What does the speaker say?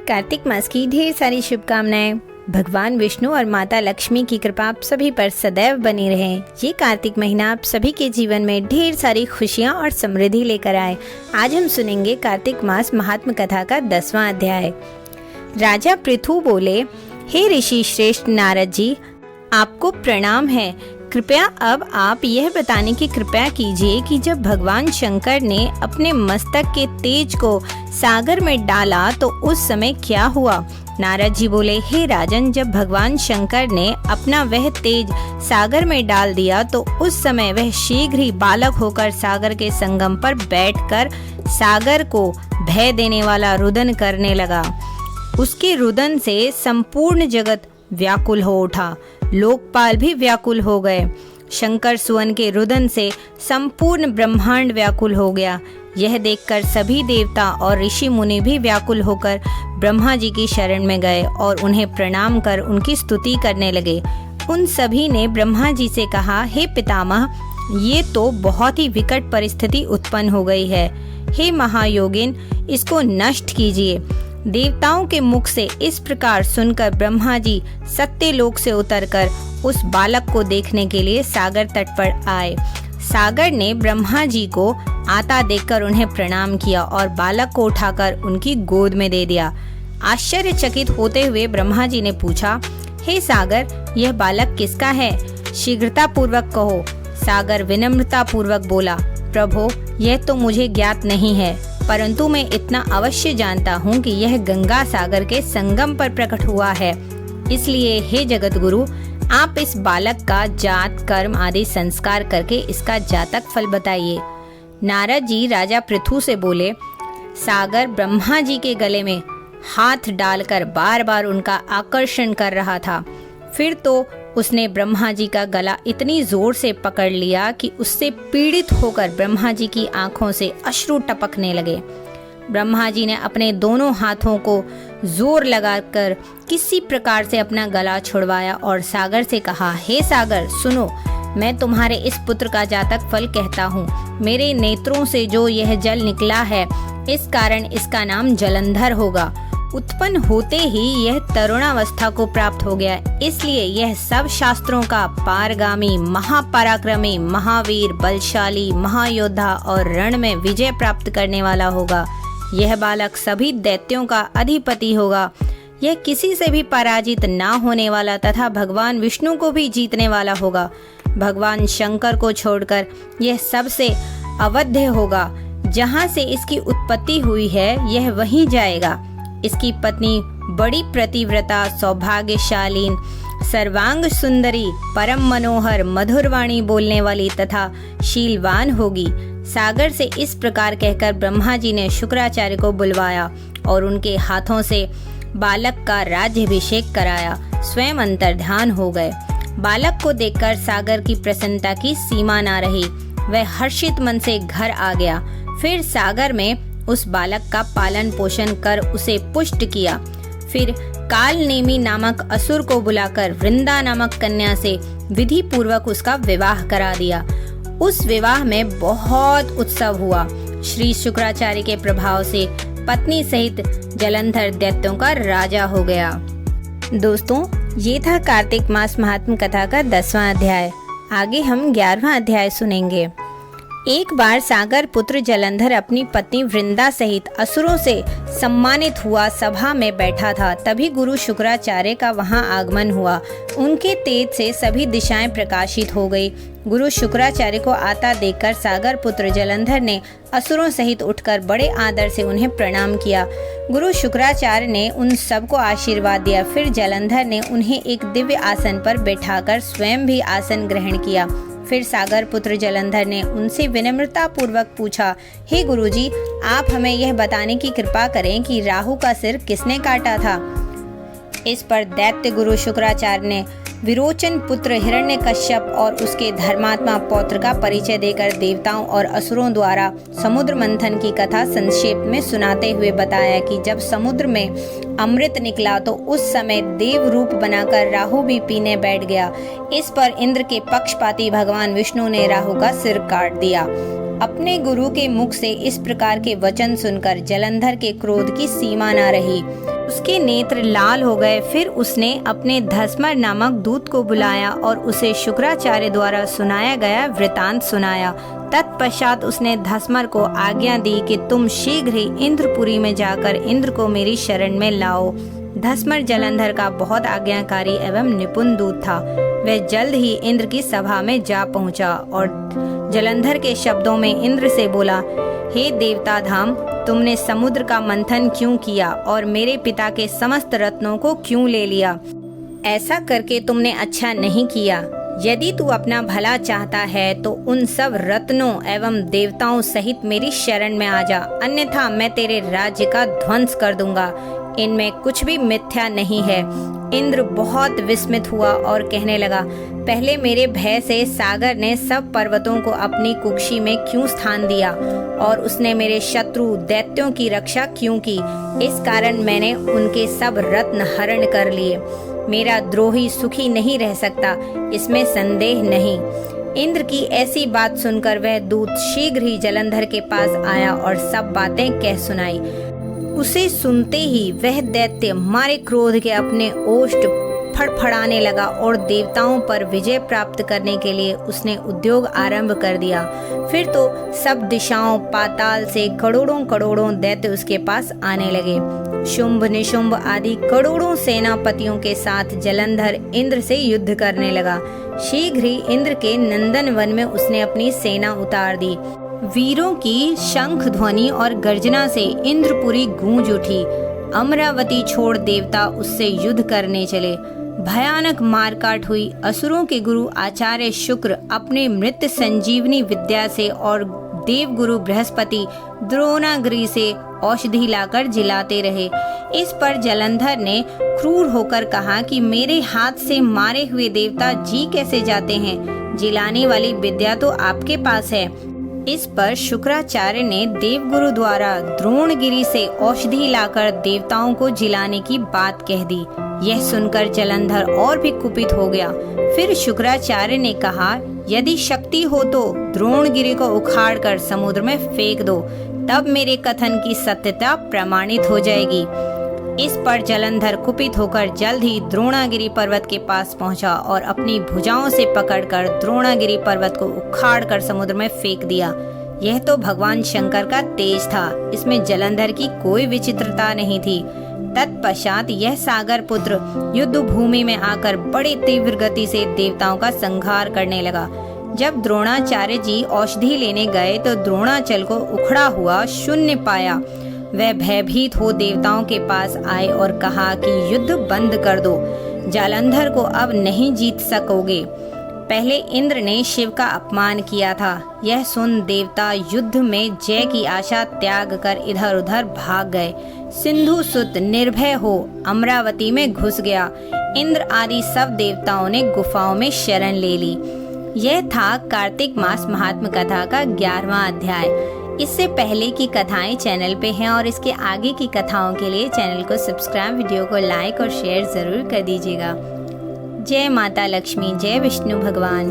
कार्तिक मास की ढेर सारी शुभकामनाएं। भगवान विष्णु और माता लक्ष्मी की कृपा आप सभी पर सदैव बनी रहे। ये कार्तिक महीना आप सभी के जीवन में ढेर सारी खुशियां और समृद्धि लेकर आए। आज हम सुनेंगे कार्तिक मास महात्म कथा का 10वां अध्याय। राजा पृथु बोले, हे ऋषि श्रेष्ठ नारद जी, आपको प्रणाम है। कृपया अब आप यह बताने की कृपया कीजिए कि जब भगवान शंकर ने अपने मस्तक के तेज को सागर में डाला तो उस समय क्या हुआ। नारद जी बोले, हे राजन, जब भगवान शंकर ने अपना वह तेज सागर में डाल दिया तो उस समय वह शीघ्र ही बालक होकर सागर के संगम पर बैठकर सागर को भय देने वाला रुदन करने लगा। उसके रुदन से संपूर्ण जगत व्याकुल हो उठा, लोकपाल भी व्याकुल हो गए। शंकर सुवन के रुदन से संपूर्ण ब्रह्मांड व्याकुल हो गया। यह देखकर सभी देवता और ऋषि मुनि भी व्याकुल होकर ब्रह्मा जी की शरण में गए और उन्हें प्रणाम कर उनकी स्तुति करने लगे। उन सभी ने ब्रह्मा जी से कहा, हे पितामह, ये तो बहुत ही विकट परिस्थिति उत्पन्न हो गई है। हे महायोगिन, इसको नष्ट कीजिए। देवताओं के मुख से इस प्रकार सुनकर ब्रह्मा जी सत्यलोक से उतरकर उस बालक को देखने के लिए सागर तट पर आए। सागर ने ब्रह्मा जी को आता देखकर उन्हें प्रणाम किया और बालक को उठाकर उनकी गोद में दे दिया। आश्चर्यचकित होते हुए ब्रह्मा जी ने पूछा, हे सागर, यह बालक किसका है? शीघ्रता पूर्वक कहो। सागर विनम्रता पूर्वक बोला, प्रभो, यह तो मुझे ज्ञात नहीं है, परंतु मैं इतना अवश्य जानता हूँ कि यह गंगा सागर के संगम पर प्रकट हुआ है। इसलिए हे जगत गुरु, आप इस बालक का जात कर्म आदि संस्कार करके इसका जातक फल बताइए। नारद जी राजा पृथु से बोले, सागर ब्रह्मा जी के गले में हाथ डालकर बार बार उनका आकर्षण कर रहा था। फिर तो उसने ब्रह्मा जी का गला इतनी जोर से पकड़ लिया कि उससे पीड़ित होकर ब्रह्मा जी की आंखों से अश्रु टपकने लगे। ब्रह्मा जी ने अपने दोनों हाथों को जोर लगाकर किसी प्रकार से अपना गला छुड़वाया और सागर से कहा, हे सागर, सुनो, मैं तुम्हारे इस पुत्र का जातक फल कहता हूँ। मेरे नेत्रों से जो यह जल निकला है, इस कारण इसका नाम जलंधर होगा। उत्पन्न होते ही यह तरुणावस्था को प्राप्त हो गया, इसलिए यह सब शास्त्रों का पारगामी, महापराक्रमी, महावीर, बलशाली, महायोद्धा और रण में विजय प्राप्त करने वाला होगा। यह बालक सभी दैत्यों का अधिपति होगा। यह किसी से भी पराजित ना होने वाला तथा भगवान विष्णु को भी जीतने वाला होगा। भगवान शंकर को छोड़कर यह सबसे अवध्य होगा। जहाँ से इसकी उत्पत्ति हुई है, यह वहीं जाएगा। इसकी पत्नी बड़ी प्रतिव्रता, सौभाग्यशालीन, सर्वांग सुंदरी, परम मनोहर, मधुर वाणी बोलने वाली तथा शीलवान होगी। सागर से इस प्रकार कहकर ब्रह्मा जी ने शुक्राचार्य को बुलवाया और उनके हाथों से बालक का राज्याभिषेक कराया। स्वयं अंतर्ध्यान हो गए। बालक को देखकर सागर की प्रसन्नता की सीमा ना रही। वह हर्षित मन से घर आ गया। फिर सागर में उस बालक का पालन पोषण कर उसे पुष्ट किया। फिर कालनेमी नामक असुर को बुलाकर वृंदा नामक कन्या से विधि पूर्वक उसका विवाह करा दिया। उस विवाह में बहुत उत्सव हुआ। श्री शुक्राचार्य के प्रभाव से पत्नी सहित जलंधर दैत्यों का राजा हो गया। दोस्तों, ये था कार्तिक मास महात्म कथा का 10वां अध्याय। आगे हम 11वां अध्याय सुनेंगे। एक बार सागर पुत्र जलंधर अपनी पत्नी वृंदा सहित असुरों से सम्मानित हुआ सभा में बैठा था। तभी गुरु शुक्राचार्य का वहां आगमन हुआ। उनके तेज से सभी दिशाएं प्रकाशित हो गई। गुरु शुक्राचार्य को आता देखकर सागर पुत्र जलंधर ने असुरों सहित उठकर बड़े आदर से उन्हें प्रणाम किया। गुरु शुक्राचार्य ने उन सबको आशीर्वाद दिया। फिर जलंधर ने उन्हें एक दिव्य आसन पर बैठाकर स्वयं भी आसन ग्रहण किया। फिर सागर पुत्र जलंधर ने उनसे विनम्रता पूर्वक पूछा, हे गुरुजी, आप हमें यह बताने की कृपा करें कि राहु का सिर किसने काटा था। इस पर दैत्य गुरु शुक्राचार्य ने विरोचन पुत्र हिरण्यकश्यप और उसके धर्मात्मा पौत्र का परिचय देकर देवताओं और असुरों द्वारा समुद्र मंथन की कथा संक्षेप में सुनाते हुए बताया कि जब समुद्र में अमृत निकला तो उस समय देव रूप बनाकर राहु भी पीने बैठ गया। इस पर इंद्र के पक्षपाती भगवान विष्णु ने राहु का सिर काट दिया। अपने गुरु के मुख से इस प्रकार के वचन सुनकर जलंधर के क्रोध की सीमा न रही। उसके नेत्र लाल हो गए। फिर उसने अपने धस्मर नामक दूत को बुलाया और उसे शुक्राचार्य द्वारा सुनाया गया वृतांत सुनाया। तत्पश्चात उसने धस्मर को आज्ञा दी कि तुम शीघ्र ही इंद्रपुरी में जाकर इंद्र को मेरी शरण में लाओ। धस्मर जलंधर का बहुत आज्ञाकारी एवं निपुण दूत था। वह जल्द ही इंद्र की सभा में जा पहुंचा और जलंधर के शब्दों में इंद्र से बोला, हे देवता धाम, तुमने समुद्र का मंथन क्यों किया और मेरे पिता के समस्त रत्नों को क्यों ले लिया? ऐसा करके तुमने अच्छा नहीं किया। यदि तू अपना भला चाहता है तो उन सब रत्नों एवं देवताओं सहित मेरी शरण में आ जा, अन्यथा मैं तेरे राज्य का ध्वंस कर दूंगा। इनमें कुछ भी मिथ्या नहीं है। इंद्र बहुत विस्मित हुआ और कहने लगा, पहले मेरे भय से सागर ने सब पर्वतों को अपनी कुक्षी में क्यों स्थान दिया और उसने मेरे शत्रु दैत्यों की रक्षा क्यों की? इस कारण मैंने उनके सब रत्न हरण कर लिए। मेरा द्रोही सुखी नहीं रह सकता, इसमें संदेह नहीं। इंद्र की ऐसी बात सुनकर वह दूत शीघ्र ही जलंधर के पास आया और सब बातें कह सुनाई। उसे सुनते ही वह दैत्य मारे क्रोध के अपने ओष्ठ फड़फड़ाने लगा और देवताओं पर विजय प्राप्त करने के लिए उसने उद्योग आरंभ कर दिया। फिर तो सब दिशाओं पाताल से करोड़ों करोड़ों दैत्य उसके पास आने लगे। शुंभ निशुंभ आदि करोड़ों सेनापतियों के साथ जलंधर इंद्र से युद्ध करने लगा। शीघ्र ही इंद्र के नंदन वन में उसने अपनी सेना उतार दी। वीरों की शंख ध्वनि और गर्जना से इंद्रपुरी गूंज उठी। अमरावती छोड़ देवता उससे युद्ध करने चले। भयानक मारकाट हुई। असुरों के गुरु आचार्य शुक्र अपने मृत संजीवनी विद्या से और देवगुरु बृहस्पति द्रोणागिरि से औषधि लाकर जिलाते रहे। इस पर जलंधर ने क्रूर होकर कहा कि मेरे हाथ से मारे हुए देवता जी कैसे जाते हैं? जिलाने वाली विद्या तो आपके पास है। इस पर शुक्राचार्य ने देवगुरु द्वारा द्रोणगिरि से औषधि लाकर देवताओं को जिलाने की बात कह दी। यह सुनकर जलंधर और भी कुपित हो गया। फिर शुक्राचार्य ने कहा, यदि शक्ति हो तो द्रोणगिरि को उखाड़कर समुद्र में फेंक दो, तब मेरे कथन की सत्यता प्रमाणित हो जाएगी। इस पर जलंधर कुपित होकर जल्द ही द्रोणागिरि पर्वत के पास पहुंचा और अपनी भुजाओं से पकड़कर द्रोणागिरि पर्वत को उखाड़कर समुद्र में फेंक दिया। यह तो भगवान शंकर का तेज था, इसमें जलंधर की कोई विचित्रता नहीं थी। तत्पश्चात यह सागर पुत्र युद्ध भूमि में आकर बड़े तीव्र गति से देवताओं का संहार करने लगा। जब द्रोणाचार्य जी औषधि लेने गए तो द्रोणाचल को उखड़ा हुआ शून्य पाया। वह भयभीत हो देवताओं के पास आए और कहा कि युद्ध बंद कर दो, जालंधर को अब नहीं जीत सकोगे। पहले इंद्र ने शिव का अपमान किया था। यह सुन देवता युद्ध में जय की आशा त्याग कर इधर उधर भाग गए। सिंधु सुत निर्भय हो अमरावती में घुस गया। इंद्र आदि सब देवताओं ने गुफाओं में शरण ले ली। यह था कार्तिक मास महात्म कथा का 11वां अध्याय। इससे पहले की कथाएं चैनल पे हैं और इसके आगे की कथाओं के लिए चैनल को सब्सक्राइब, वीडियो को लाइक और शेयर जरूर कर दीजिएगा। जय माता लक्ष्मी, जय विष्णु भगवान।